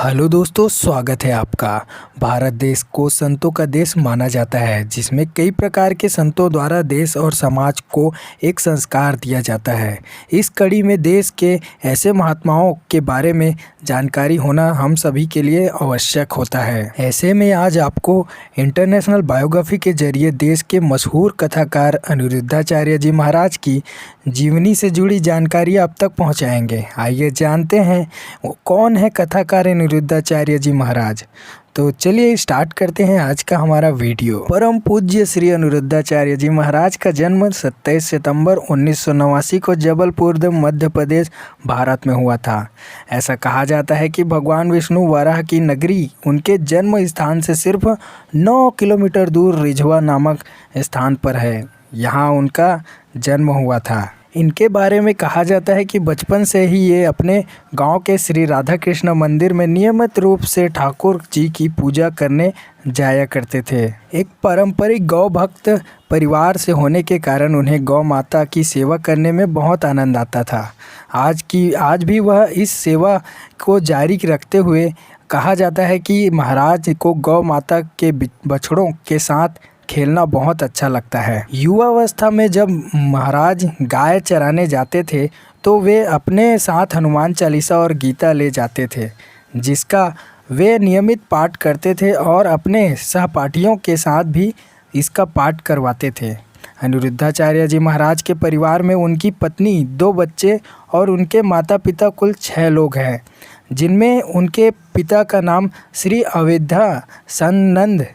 Hello दोस्तों, स्वागत है आपका। भारत देश को संतों का देश माना जाता है, जिसमें कई प्रकार के संतों द्वारा देश और समाज को एक संस्कार दिया जाता है। इस कड़ी में देश के ऐसे महात्माओं के बारे में जानकारी होना हम सभी के लिए आवश्यक होता है। ऐसे में आज आपको इंटरनेशनल बायोग्राफी के जरिए देश के मशहूर कथाकार अनिरुद्धाचार्य जी महाराज की जीवनी से जुड़ी जानकारी आप तक पहुँचाएँगे। आइए जानते हैं वो कौन है कथाकार अनिरुद्धाचार्य जी महाराज। तो चलिए स्टार्ट करते हैं आज का हमारा वीडियो। परम पूज्य श्री अनिरुद्धाचार्य जी महाराज का जन्म 27 सितंबर 1989 को जबलपुर मध्य प्रदेश भारत में हुआ था। ऐसा कहा जाता है कि भगवान विष्णु वराह की नगरी उनके जन्म स्थान से सिर्फ 9 किलोमीटर दूर रिझवा नामक स्थान पर है। यहाँ उनका जन्म हुआ था। इनके बारे में कहा जाता है कि बचपन से ही ये अपने गांव के श्री राधा कृष्ण मंदिर में नियमित रूप से ठाकुर जी की पूजा करने जाया करते थे। एक पारंपरिक गौ भक्त परिवार से होने के कारण उन्हें गौ माता की सेवा करने में बहुत आनंद आता था। आज भी वह इस सेवा को जारी रखते हुए कहा जाता है कि महाराज को गौ माता के बछड़ों के साथ खेलना बहुत अच्छा लगता है। युवावस्था में जब महाराज गाय चराने जाते थे तो वे अपने साथ हनुमान चालीसा और गीता ले जाते थे, जिसका वे नियमित पाठ करते थे और अपने सहपाठियों के साथ भी इसका पाठ करवाते थे। अनिरुद्धाचार्य जी महाराज के परिवार में उनकी पत्नी, 2 बच्चे और उनके माता पिता कुल 6 लोग हैं, जिनमें उनके पिता का नाम श्री अवैधा सनंद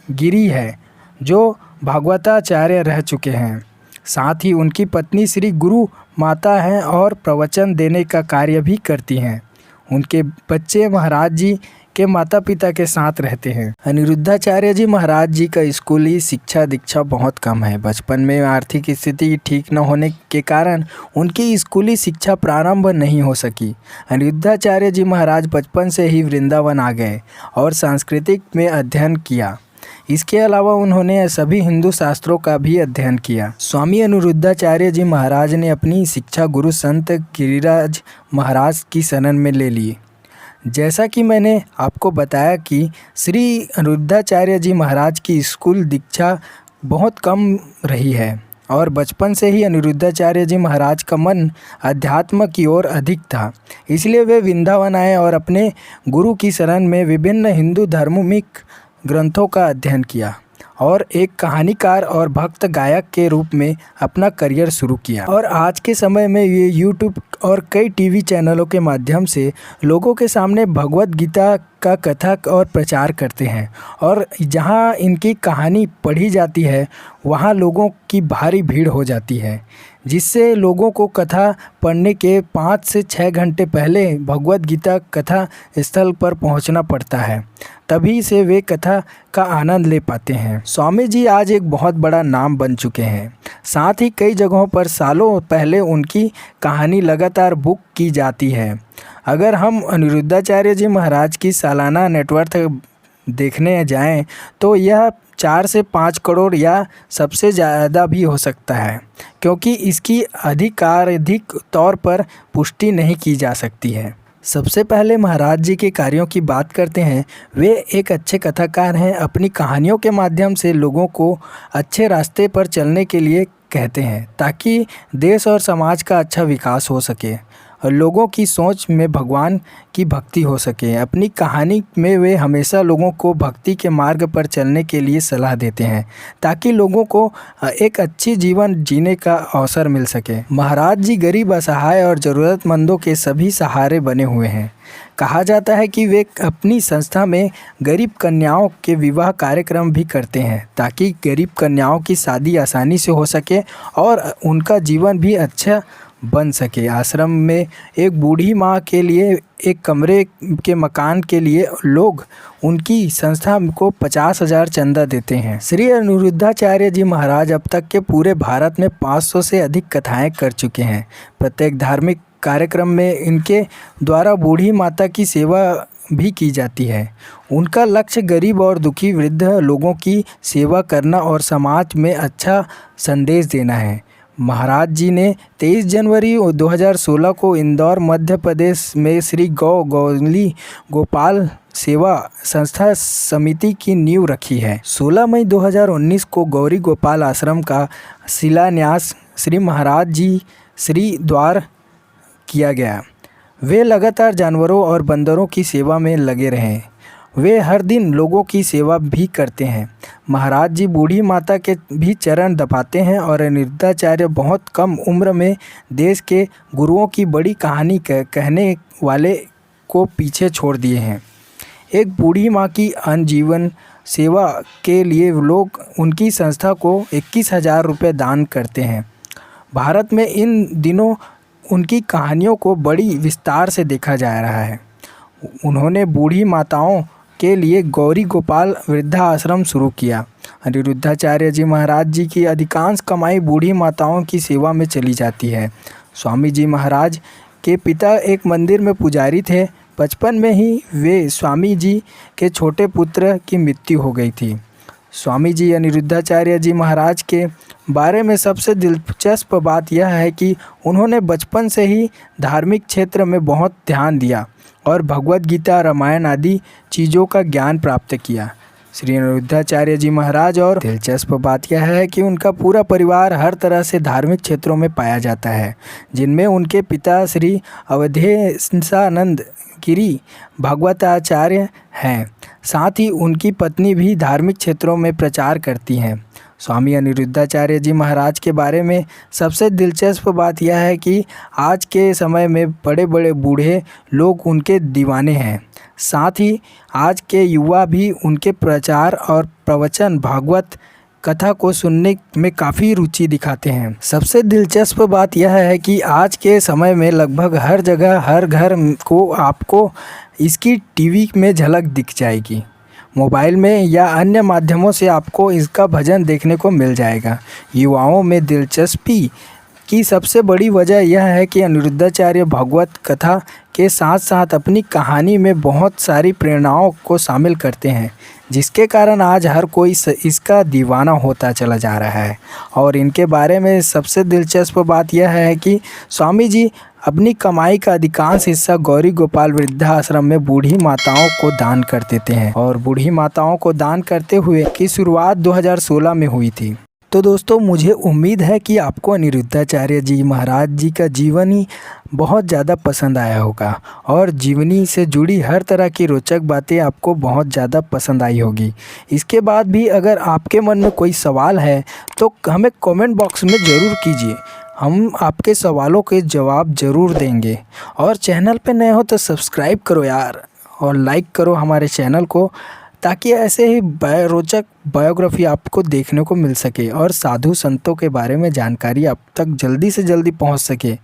गिरी है, जो भागवताचार्य रह चुके हैं। साथ ही उनकी पत्नी श्री गुरु माता हैं और प्रवचन देने का कार्य भी करती हैं। उनके बच्चे महाराज जी के माता पिता के साथ रहते हैं। अनिरुद्धाचार्य जी महाराज जी का स्कूली शिक्षा दीक्षा बहुत कम है। बचपन में आर्थिक स्थिति ठीक न होने के कारण उनकी स्कूली शिक्षा प्रारंभ नहीं हो सकी। अनिरुद्धाचार्य जी महाराज बचपन से ही वृंदावन आ गए और सांस्कृतिक में अध्ययन किया। इसके अलावा उन्होंने सभी हिंदू शास्त्रों का भी अध्ययन किया। स्वामी अनिरुद्धाचार्य जी महाराज ने अपनी शिक्षा गुरु संत गिरिराज महाराज की शरण में ले ली। जैसा कि मैंने आपको बताया कि श्री अनिरुद्धाचार्य जी महाराज की स्कूल दीक्षा बहुत कम रही है और बचपन से ही अनिरुद्धाचार्य जी महाराज का मन अध्यात्म की ओर अधिक था। इसलिए वे वृंदावन आए और अपने गुरु की शरण में विभिन्न हिंदू धार्मिक ग्रंथों का अध्ययन किया और एक कहानीकार और भक्त गायक के रूप में अपना करियर शुरू किया। और आज के समय में ये यूट्यूब और कई टीवी चैनलों के माध्यम से लोगों के सामने भगवत गीता का कथा और प्रचार करते हैं और जहां इनकी कहानी पढ़ी जाती है वहां लोगों की भारी भीड़ हो जाती है, जिससे लोगों को कथा पढ़ने के 5 से 6 घंटे पहले भगवत गीता कथा स्थल पर पहुंचना पड़ता है, तभी से वे कथा का आनंद ले पाते हैं। स्वामी जी आज एक बहुत बड़ा नाम बन चुके हैं। साथ ही कई जगहों पर सालों पहले उनकी कहानी लगातार बुक की जाती है। अगर हम अनिरुद्धाचार्य जी महाराज की सालाना नेटवर्थ देखने जाएं तो यह 4 से 5 करोड़ या सबसे ज़्यादा भी हो सकता है, क्योंकि इसकी आधिकारिक तौर पर पुष्टि नहीं की जा सकती है। सबसे पहले महाराज जी के कार्यों की बात करते हैं। वे एक अच्छे कथाकार हैं। अपनी कहानियों के माध्यम से लोगों को अच्छे रास्ते पर चलने के लिए कहते हैं, ताकि देश और समाज का अच्छा विकास हो सके और लोगों की सोच में भगवान की भक्ति हो सके। अपनी कहानी में वे हमेशा लोगों को भक्ति के मार्ग पर चलने के लिए सलाह देते हैं, ताकि लोगों को एक अच्छी जीवन जीने का अवसर मिल सके। महाराज जी गरीब, असहाय और ज़रूरतमंदों के सभी सहारे बने हुए हैं। कहा जाता है कि वे अपनी संस्था में गरीब कन्याओं के विवाह कार्यक्रम भी करते हैं, ताकि गरीब कन्याओं की शादी आसानी से हो सके और उनका जीवन भी अच्छा बन सके। आश्रम में एक बूढ़ी माँ के लिए एक कमरे के मकान के लिए लोग उनकी संस्था को 50,000 चंदा देते हैं। श्री अनिरुद्धाचार्य जी महाराज अब तक के पूरे भारत में 500 से अधिक कथाएं कर चुके हैं। प्रत्येक धार्मिक कार्यक्रम में इनके द्वारा बूढ़ी माता की सेवा भी की जाती है। उनका लक्ष्य गरीब और दुखी वृद्ध लोगों की सेवा करना और समाज में अच्छा संदेश देना है। महाराज जी ने 23 जनवरी 2016 को इंदौर मध्य प्रदेश में श्री गौली गोपाल सेवा संस्था समिति की नींव रखी है। 16 मई 2019 को गौरी गोपाल आश्रम का शिलान्यास श्री महाराज जी श्री द्वार किया गया। वे लगातार जानवरों और बंदरों की सेवा में लगे रहे। वे हर दिन लोगों की सेवा भी करते हैं। महाराज जी बूढ़ी माता के भी चरण दबाते हैं और अनिरुद्धाचार्य बहुत कम उम्र में देश के गुरुओं की बड़ी कहानी कहने वाले को पीछे छोड़ दिए हैं। एक बूढ़ी माँ की आजीवन सेवा के लिए लोग उनकी संस्था को 21,000 रुपये दान करते हैं। भारत में इन दिनों उनकी कहानियों को बड़ी विस्तार से देखा जा रहा है। उन्होंने बूढ़ी माताओं के लिए गौरी गोपाल वृद्धा आश्रम शुरू किया। अनिरुद्धाचार्य जी महाराज जी की अधिकांश कमाई बूढ़ी माताओं की सेवा में चली जाती है। स्वामी जी महाराज के पिता एक मंदिर में पुजारी थे। बचपन में ही वे स्वामी जी के छोटे पुत्र की मृत्यु हो गई थी। स्वामी जी अनिरुद्धाचार्य जी महाराज के बारे में सबसे दिलचस्प बात यह है कि उन्होंने बचपन से ही धार्मिक क्षेत्र में बहुत ध्यान दिया और भगवद गीता, रामायण आदि चीज़ों का ज्ञान प्राप्त किया। श्री अनिरुद्धाचार्य जी महाराज और दिलचस्प बात यह है कि उनका पूरा परिवार हर तरह से धार्मिक क्षेत्रों में पाया जाता है, जिनमें उनके पिता श्री अवधेशानंद गिरी भागवताचार्य हैं। साथ ही उनकी पत्नी भी धार्मिक क्षेत्रों में प्रचार करती हैं। स्वामी अनिरुद्धाचार्य जी महाराज के बारे में सबसे दिलचस्प बात यह है कि आज के समय में बड़े बड़े बूढ़े लोग उनके दीवाने हैं। साथ ही आज के युवा भी उनके प्रचार और प्रवचन भागवत कथा को सुनने में काफ़ी रुचि दिखाते हैं। सबसे दिलचस्प बात यह है कि आज के समय में लगभग हर जगह हर घर को आपको इसकी टीवी में झलक दिख जाएगी। मोबाइल में या अन्य माध्यमों से आपको इसका भजन देखने को मिल जाएगा। युवाओं में दिलचस्पी की सबसे बड़ी वजह यह है कि अनिरुद्धाचार्य भागवत कथा के साथ साथ अपनी कहानी में बहुत सारी प्रेरणाओं को शामिल करते हैं, जिसके कारण आज हर कोई इसका दीवाना होता चला जा रहा है। और इनके बारे में सबसे दिलचस्प बात यह है कि स्वामी जी अपनी कमाई का अधिकांश हिस्सा गौरी गोपाल वृद्धाश्रम में बूढ़ी माताओं को दान कर देते हैं और बूढ़ी माताओं को दान करते हुए की शुरुआत 2016 में हुई थी। तो दोस्तों, मुझे उम्मीद है कि आपको अनिरुद्धाचार्य जी महाराज जी का जीवनी बहुत ज़्यादा पसंद आया होगा और जीवनी से जुड़ी हर तरह की रोचक बातें आपको बहुत ज़्यादा पसंद आई होगी। इसके बाद भी अगर आपके मन में कोई सवाल है तो हमें कमेंट बॉक्स में ज़रूर कीजिए, हम आपके सवालों के जवाब ज़रूर देंगे। और चैनल पे नए हो तो सब्सक्राइब करो यार और लाइक करो हमारे चैनल को, ताकि ऐसे ही रोचक बायोग्राफी आपको देखने को मिल सके और साधु संतों के बारे में जानकारी आप तक जल्दी से जल्दी पहुंच सके।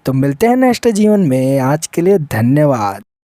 तो मिलते हैं नेक्स्ट जीवन में। आज के लिए धन्यवाद।